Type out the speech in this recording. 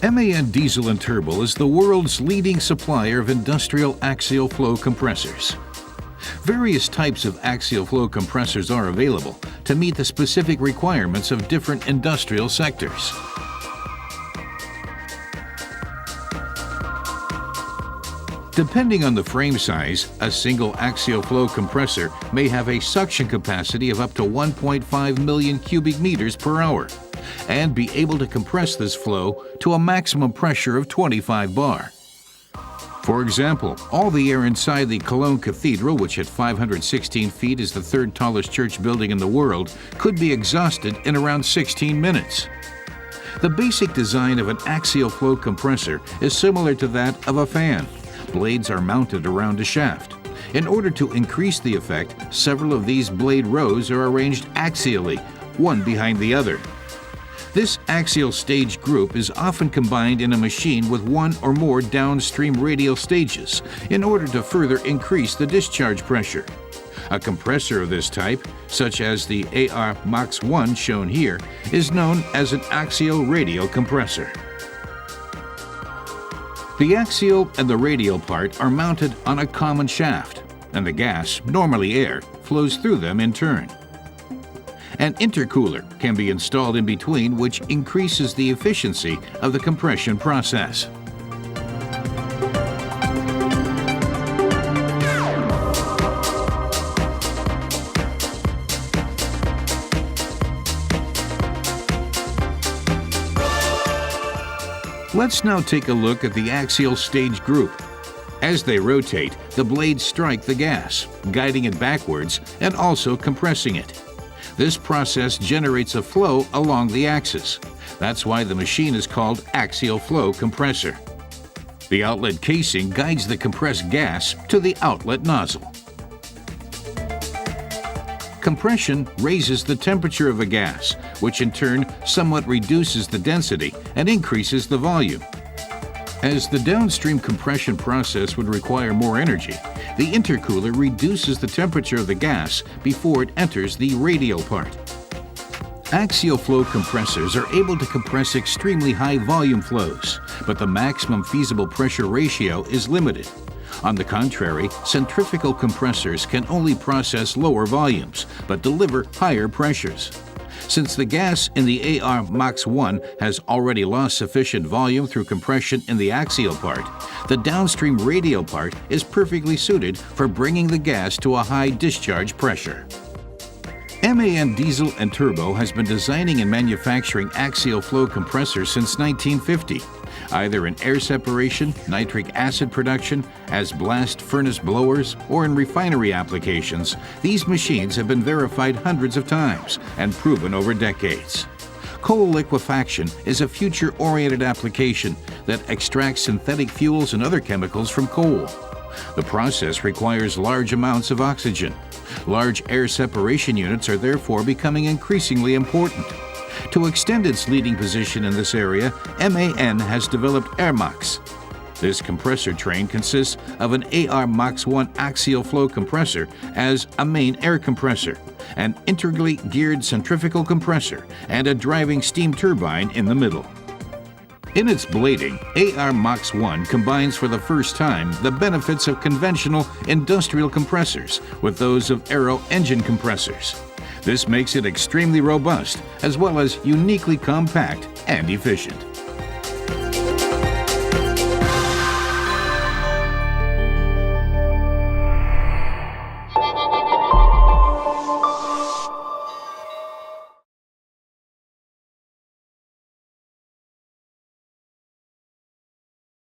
MAN Diesel and Turbo is the world's leading supplier of industrial axial flow compressors. Various types of axial flow compressors are available to meet the specific requirements of different industrial sectors. Depending on the frame size, a single axial flow compressor may have a suction capacity of up to 1.5 million cubic meters per hour and be able to compress this flow to a maximum pressure of 25 bar. For example, all the air inside the Cologne Cathedral, which at 516 feet is the third tallest church building in the world, could be exhausted in around 16 minutes. The basic design of an axial flow compressor is similar to that of a fan. Blades are mounted around a shaft. In order to increase the effect, several of these blade rows are arranged axially, one behind the other. This axial stage group is often combined in a machine with one or more downstream radial stages in order to further increase the discharge pressure. A compressor of this type, such as the AR Max 1 shown here, is known as an axial radial compressor. The axial and the radial part are mounted on a common shaft, and the gas, normally air, flows through them in turn. An intercooler can be installed in between, which increases the efficiency of the compression process. Let's now take a look at the axial stage group. As they rotate, the blades strike the gas, guiding it backwards and also compressing it. This process generates a flow along the axis. That's why the machine is called axial flow compressor. The outlet casing guides the compressed gas to the outlet nozzle. Compression raises the temperature of a gas, which in turn somewhat reduces the density and increases the volume. As the downstream compression process would require more energy, the intercooler reduces the temperature of the gas before it enters the radial part. Axial flow compressors are able to compress extremely high volume flows, but the maximum feasible pressure ratio is limited. On the contrary, centrifugal compressors can only process lower volumes, but deliver higher pressures. Since the gas in the AR Max 1 has already lost sufficient volume through compression in the axial part, the downstream radial part is perfectly suited for bringing the gas to a high discharge pressure. MAN Diesel and Turbo has been designing and manufacturing axial flow compressors since 1950. Either in air separation, nitric acid production, as blast furnace blowers, or in refinery applications, these machines have been verified hundreds of times and proven over decades. Coal liquefaction is a future-oriented application that extracts synthetic fuels and other chemicals from coal. The process requires large amounts of oxygen. Large air separation units are therefore becoming increasingly important. To extend its leading position in this area, MAN has developed AirMax. This compressor train consists of an AR Max 1 axial flow compressor as a main air compressor, an integrally geared centrifugal compressor, and a driving steam turbine in the middle. In its blading, AR Max 1 combines for the first time the benefits of conventional industrial compressors with those of aero engine compressors. This makes it extremely robust, as well as uniquely compact and efficient.